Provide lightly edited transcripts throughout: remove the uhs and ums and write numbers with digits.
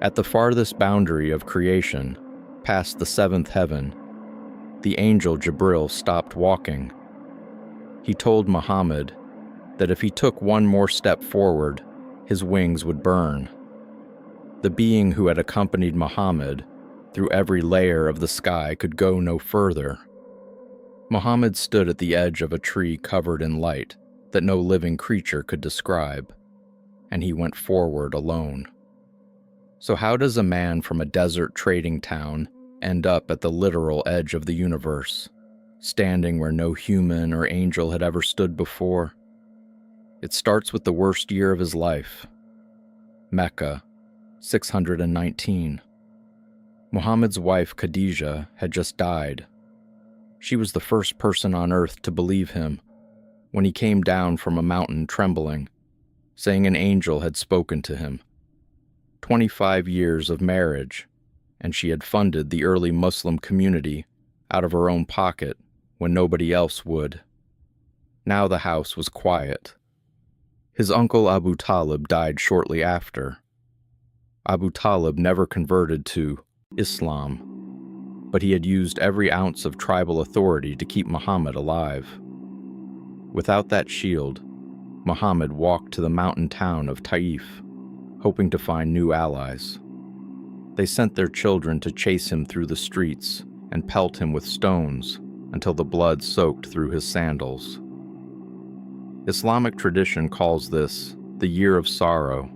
At the farthest boundary of creation, past the seventh heaven, the angel Jibril stopped walking. He told Muhammad that if he took one more step forward, his wings would burn. The being who had accompanied Muhammad through every layer of the sky could go no further. Muhammad stood at the edge of a tree covered in light that no living creature could describe, and he went forward alone. So how does a man from a desert trading town end up at the literal edge of the universe, standing where no human or angel had ever stood before? It starts with the worst year of his life. Mecca, 619. Muhammad's wife Khadijah had just died. She was the first person on earth to believe him when he came down from a mountain trembling, saying an angel had spoken to him. 25 years of marriage, and she had funded the early Muslim community out of her own pocket when nobody else would. Now the house was quiet. His uncle Abu Talib died shortly after. Abu Talib never converted to Islam, but he had used every ounce of tribal authority to keep Muhammad alive. Without that shield, Muhammad walked to the mountain town of Taif, hoping to find new allies. They sent their children to chase him through the streets and pelt him with stones until the blood soaked through his sandals. Islamic tradition calls this the Year of Sorrow,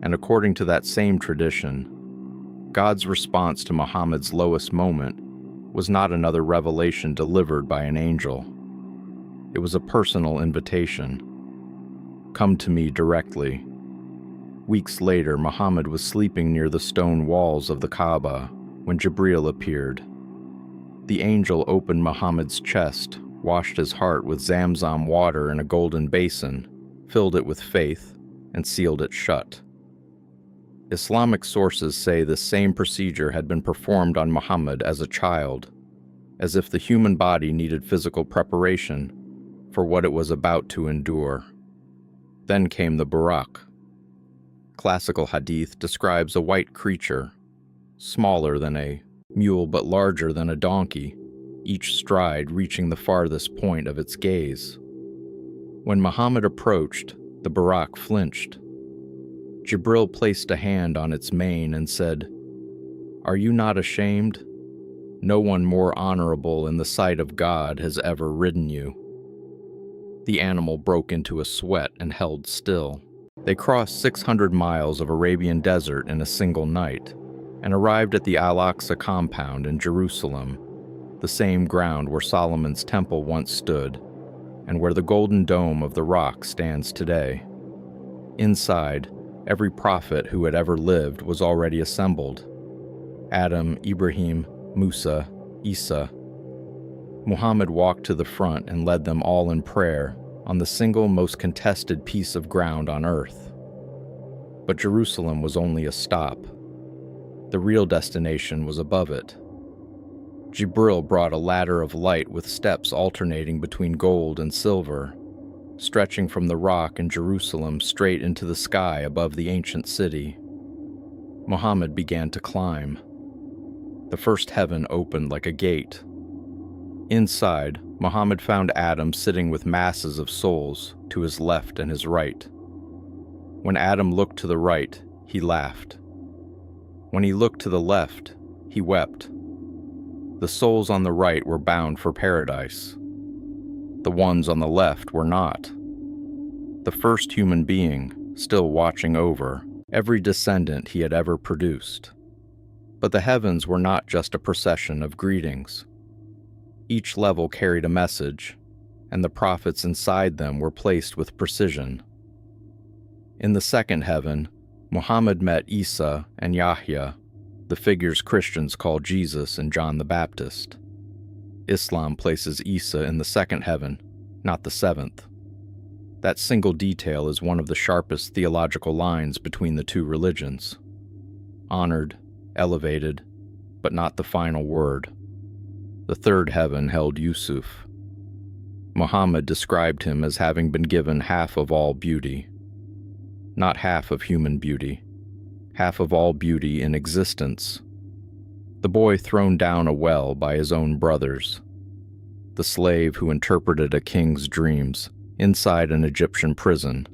and according to that same tradition, God's response to Muhammad's lowest moment was not another revelation delivered by an angel. It was a personal invitation. Come to me directly. Weeks later, Muhammad was sleeping near the stone walls of the Kaaba when Jibril appeared. The angel opened Muhammad's chest, washed his heart with Zamzam water in a golden basin, filled it with faith, and sealed it shut. Islamic sources say the same procedure had been performed on Muhammad as a child, as if the human body needed physical preparation for what it was about to endure. Then came the Buraq. Classical hadith describes a white creature, smaller than a mule but larger than a donkey, each stride reaching the farthest point of its gaze. When Muhammad approached, the Buraq flinched. Jibril placed a hand on its mane and said, "Are you not ashamed? No one more honorable in the sight of God has ever ridden you." The animal broke into a sweat and held still. They crossed 600 miles of Arabian desert in a single night and arrived at the Al-Aqsa compound in Jerusalem, the same ground where Solomon's temple once stood and where the golden dome of the rock stands today. Inside, every prophet who had ever lived was already assembled: Adam, Ibrahim, Musa, Isa. Muhammad walked to the front and led them all in prayer on the single most contested piece of ground on earth. But Jerusalem was only a stop. The real destination was above it. Jibril brought a ladder of light with steps alternating between gold and silver, stretching from the rock in Jerusalem straight into the sky above the ancient city. Muhammad began to climb. The first heaven opened like a gate. Inside, Muhammad found Adam sitting with masses of souls to his left and his right. When Adam looked to the right, he laughed. When he looked to the left, he wept. The souls on the right were bound for paradise. The ones on the left were not. The first human being, still watching over every descendant he had ever produced. But the heavens were not just a procession of greetings. Each level carried a message, and the prophets inside them were placed with precision. In the second heaven, Muhammad met Isa and Yahya, the figures Christians call Jesus and John the Baptist. Islam places Isa in the second heaven, not the seventh. That single detail is one of the sharpest theological lines between the two religions. Honored, elevated, but not the final word. The third heaven held Yusuf. Muhammad described him as having been given half of all beauty. Not half of human beauty, half of all beauty in existence. The boy thrown down a well by his own brothers. The slave who interpreted a king's dreams inside an Egyptian prison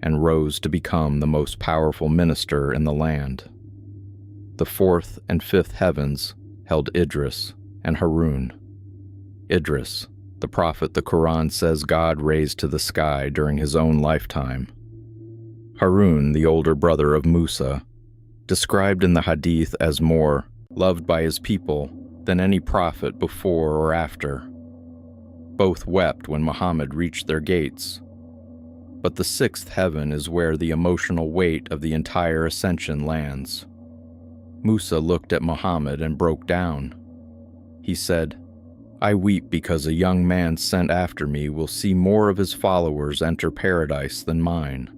and rose to become the most powerful minister in the land. The fourth and fifth heavens held Idris and Harun. Idris, the prophet the Quran says God raised to the sky during his own lifetime. Harun, the older brother of Musa, described in the hadith as more loved by his people than any prophet before or after. Both wept when Muhammad reached their gates. But the sixth heaven is where the emotional weight of the entire ascension lands. Musa looked at Muhammad and broke down. He said, "I weep because a young man sent after me will see more of his followers enter paradise than mine."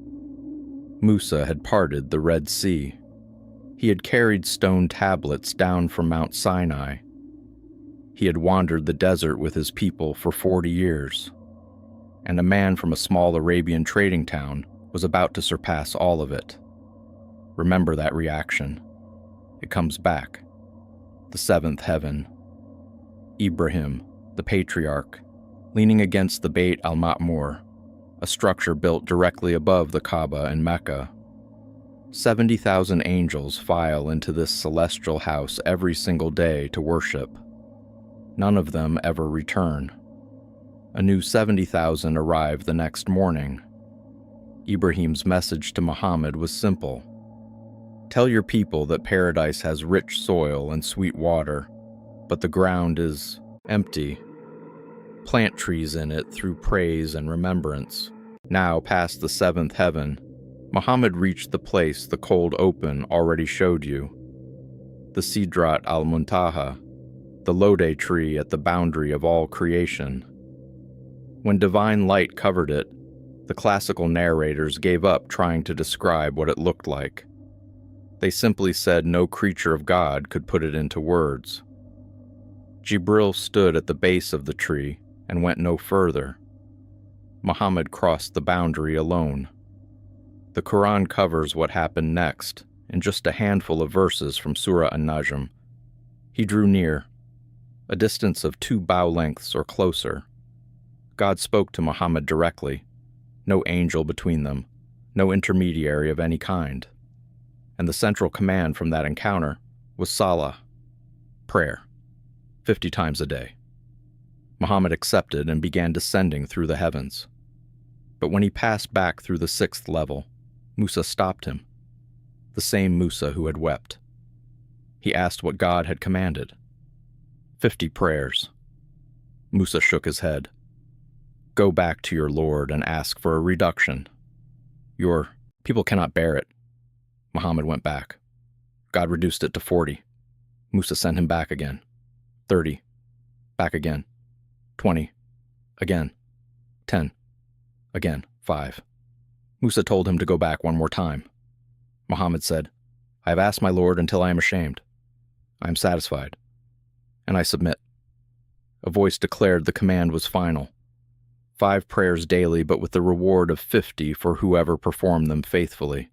Musa had parted the Red Sea. He had carried stone tablets down from Mount Sinai. He had wandered the desert with his people for 40 years. And a man from a small Arabian trading town was about to surpass all of it. Remember that reaction. It comes back. The seventh heaven. Ibrahim, the patriarch, leaning against the Bayt al-Ma'mur, a structure built directly above the Kaaba in Mecca. 70,000 angels file into this celestial house every single day to worship. None of them ever return. A new 70,000 arrive the next morning. Ibrahim's message to Muhammad was simple. Tell your people that paradise has rich soil and sweet water, but the ground is empty. Plant trees in it through praise and remembrance. Now, past the seventh heaven, Muhammad reached the place the cold open already showed you. The Sidrat al-Muntaha, the Lode tree at the boundary of all creation. When divine light covered it, the classical narrators gave up trying to describe what it looked like. They simply said no creature of God could put it into words. Jibril stood at the base of the tree and went no further. Muhammad crossed the boundary alone. The Quran covers what happened next in just a handful of verses from Surah An-Najm. He drew near, a distance of 2 bow lengths or closer. God spoke to Muhammad directly, no angel between them, no intermediary of any kind. And the central command from that encounter was salah, prayer, 50 times a day. Muhammad accepted and began descending through the heavens. But when he passed back through the 6th level, Musa stopped him, the same Musa who had wept. He asked what God had commanded. 50 prayers. Musa shook his head. Go back to your Lord and ask for a reduction. Your people cannot bear it. Muhammad went back. God reduced it to 40. Musa sent him back again. 30. Back again. 20. Again. 10. Again. 5. Musa told him to go back one more time. Muhammad said, I have asked my Lord until I am ashamed. I am satisfied. And I submit. A voice declared the command was final. 5 prayers daily, but with the reward of 50 for whoever performed them faithfully.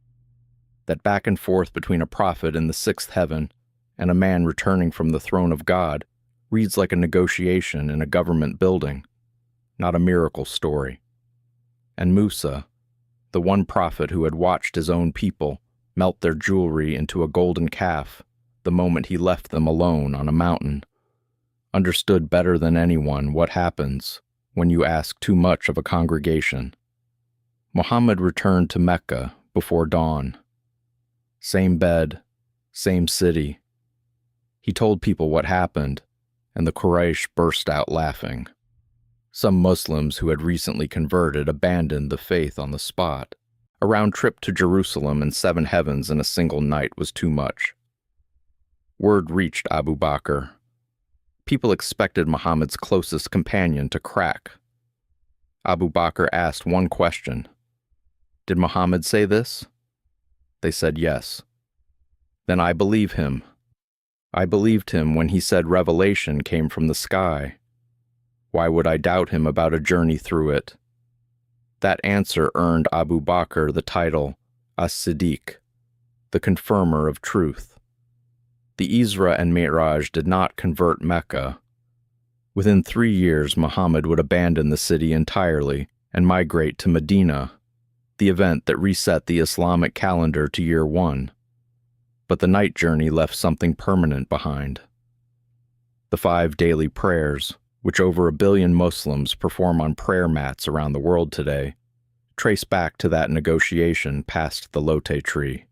That back and forth between a prophet in the 6th heaven and a man returning from the throne of God reads like a negotiation in a government building, not a miracle story. And Musa, the one prophet who had watched his own people melt their jewelry into a golden calf the moment he left them alone on a mountain, understood better than anyone what happens when you ask too much of a congregation. Muhammad returned to Mecca before dawn. Same bed, same city. He told people what happened, and the Quraysh burst out laughing. Some Muslims who had recently converted abandoned the faith on the spot. A round trip to Jerusalem and 7 heavens in a single night was too much. Word reached Abu Bakr. People expected Muhammad's closest companion to crack. Abu Bakr asked one question. Did Muhammad say this? They said yes. Then I believe him. I believed him when he said revelation came from the sky. Why would I doubt him about a journey through it? That answer earned Abu Bakr the title As-Siddiq, the the confirmer of truth. The Isra and Mi'raj did not convert Mecca. Within 3 years, Muhammad would abandon the city entirely and migrate to Medina, the event that reset the Islamic calendar to year 1. But the night journey left something permanent behind. The 5 daily prayers, which over 1 billion Muslims perform on prayer mats around the world today, trace back to that negotiation past the Lote tree.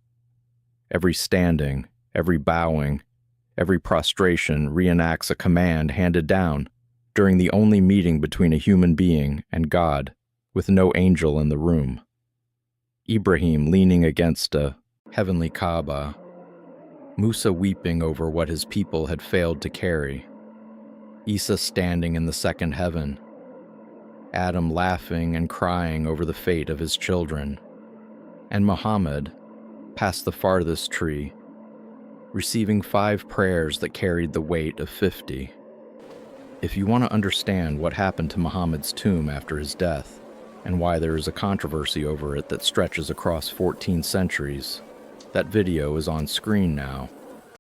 Every standing, every bowing, every prostration reenacts a command handed down during the only meeting between a human being and God, with no angel in the room. Ibrahim leaning against a heavenly Kaaba, Musa weeping over what his people had failed to carry, Isa standing in the second heaven, Adam laughing and crying over the fate of his children, and Muhammad, past the farthest tree, receiving 5 prayers that carried the weight of 50. If you want to understand what happened to Muhammad's tomb after his death, and why there is a controversy over it that stretches across 14 centuries, that video is on screen now.